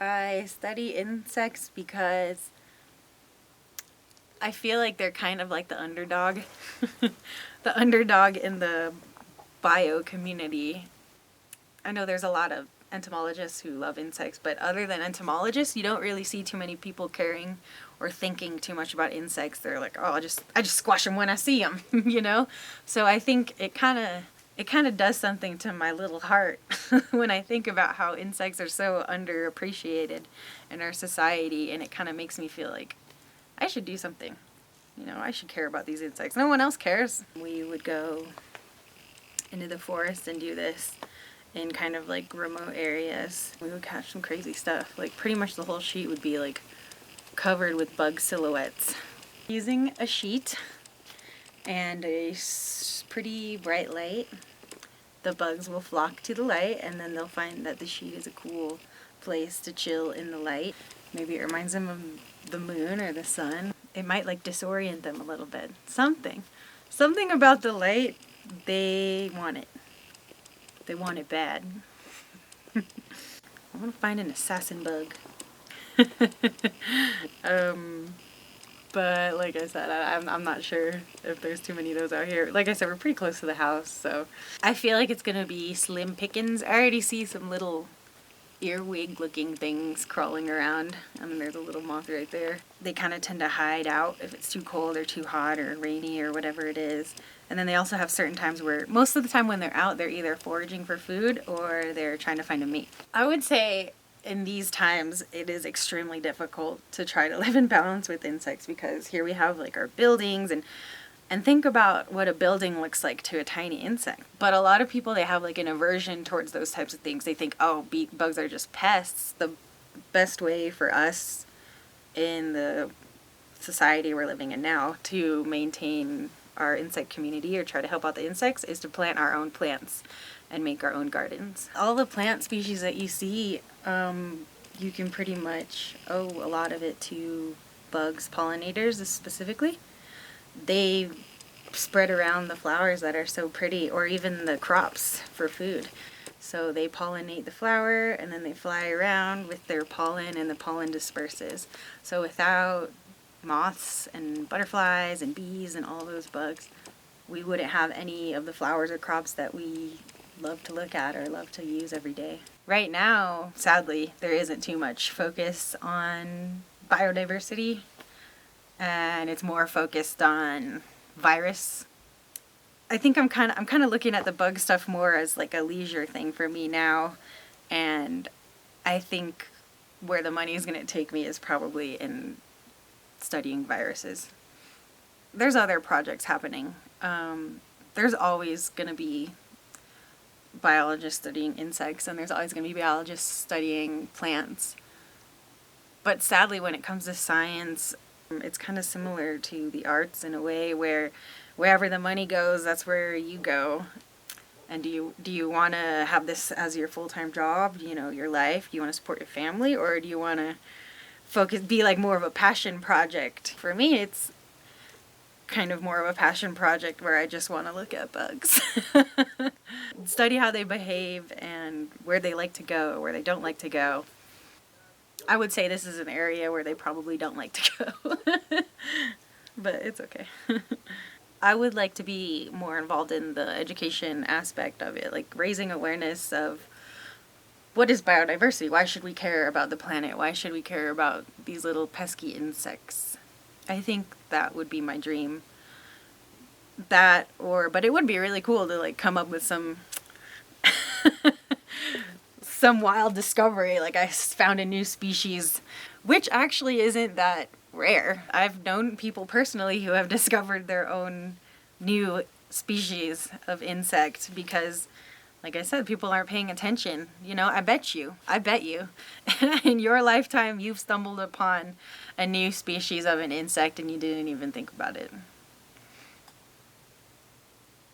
I study insects because I feel like they're kind of like the underdog. The underdog in the bio community. I know there's a lot of entomologists who love insects, but other than entomologists, you don't really see too many people caring or thinking too much about insects. They're like, oh, I just squash them when I see them, you know? So I think it kind of does something to my little heart when I think about how insects are so underappreciated in our society, and it kind of makes me feel like I should do something. You know, I should care about these insects. No one else cares. We would go into the forest and do this in kind of like remote areas. We would catch some crazy stuff. Like pretty much the whole sheet would be like covered with bug silhouettes. Using a sheet and a pretty bright light, the bugs will flock to the light, and then they'll find that the sheet is a cool place to chill in the light. Maybe it reminds them of the moon or the sun. It might like disorient them a little bit. Something about the light, they want it. They want it bad. I want to find an assassin bug. But like I said, I'm not sure if there's too many of those out here. Like I said, we're pretty close to the house, so I feel like it's gonna be slim pickings. I already see some little earwig looking things crawling around. I mean, there's a little moth right there. They kind of tend to hide out if it's too cold or too hot or rainy or whatever it is. And then they also have certain times where, most of the time when they're out, they're either foraging for food or they're trying to find a mate. I would say in these times, it is extremely difficult to try to live in balance with insects, because here we have like our buildings, and think about what a building looks like to a tiny insect. But a lot of people, they have like an aversion towards those types of things. They think, oh, bugs are just pests. The best way for us in the society we're living in now to maintain our insect community or try to help out the insects is to plant our own plants and make our own gardens. All the plant species that you see, you can pretty much owe a lot of it to bugs, pollinators specifically. They spread around the flowers that are so pretty, or even the crops for food. So they pollinate the flower and then they fly around with their pollen, and the pollen disperses. So without moths and butterflies and bees and all those bugs, we wouldn't have any of the flowers or crops that we love to look at or love to use every day. Right now, sadly, there isn't too much focus on biodiversity, and it's more focused on virus. I think I'm kind of looking at the bug stuff more as like a leisure thing for me now, and I think where the money is going to take me is probably in studying viruses. There's other projects happening. There's always going to be biologists studying insects, and there's always going to be biologists studying plants. But sadly, when it comes to science, it's kind of similar to the arts in a way, where wherever the money goes, that's where you go. And do you want to have this as your full-time job, you know, your life? Do you want to support your family, or do you want to be like more of a passion project? For me, it's kind of more of a passion project where I just want to look at bugs. Study how they behave and where they like to go, where they don't like to go. I would say this is an area where they probably don't like to go. But it's okay. I would like to be more involved in the education aspect of it, like raising awareness of what is biodiversity? Why should we care about the planet? Why should we care about these little pesky insects? I think that would be my dream. But it would be really cool to like come up with some wild discovery, like I found a new species, which actually isn't that rare. I've known people personally who have discovered their own new species of insect because, like I said, people aren't paying attention. You know, I bet you in your lifetime you've stumbled upon a new species of an insect and you didn't even think about it.